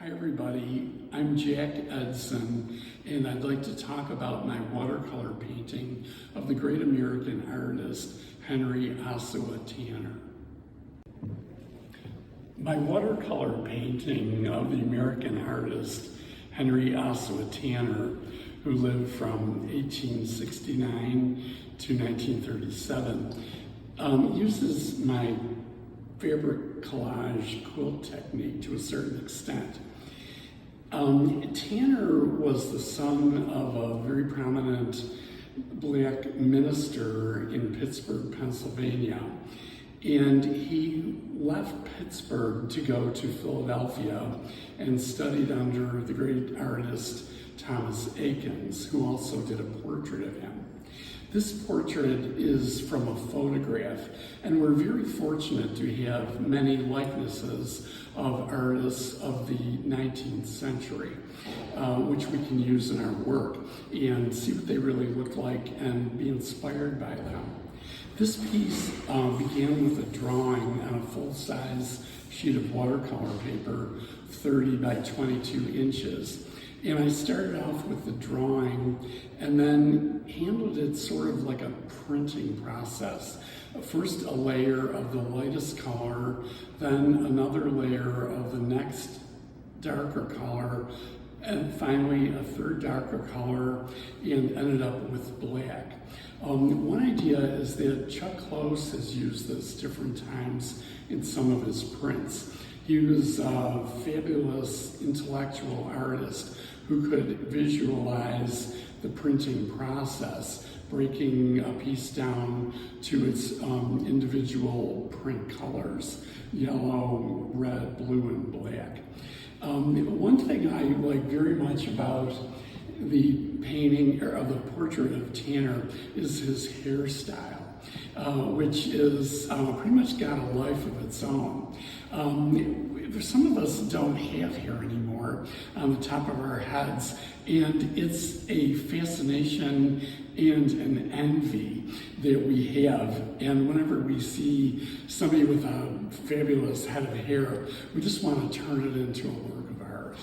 Hi everybody, I'm Jack Edson, and I'd like to talk about my watercolor painting of the great American artist Henry Ossawa Tanner. My watercolor painting of the American artist Henry Ossawa Tanner, who lived from 1869 to 1937, uses my fabric collage quilt technique to a certain extent. Tanner was the son of a very prominent black minister in Pittsburgh, Pennsylvania, and he left Pittsburgh to go to Philadelphia and studied under the great artist Thomas Eakins, who also did a portrait of him. This portrait is from a photograph, and we're very fortunate to have many likenesses of artists of the 19th century, which we can use in our work and see what they really look like and be inspired by them. This piece began with a drawing on a full-size sheet of watercolor paper, 30 by 22 inches. And I started off with the drawing and then handled it sort of like a printing process. First a layer of the lightest color, then another layer of the next darker color, and finally a third darker color, and ended up with black. One idea is that Chuck Close has used this different times in some of his prints. He was a fabulous intellectual artist who could visualize the printing process, breaking a piece down to its individual print colors, yellow, red, blue, and black. One thing I like very much about the painting, or of the portrait of Tanner, is his hairstyle, which is pretty much got a life of its own. Some of us don't have hair anymore on the top of our heads, and it's a fascination and an envy that we have. And whenever we see somebody with a fabulous head of hair, we just want to turn it into a work of art.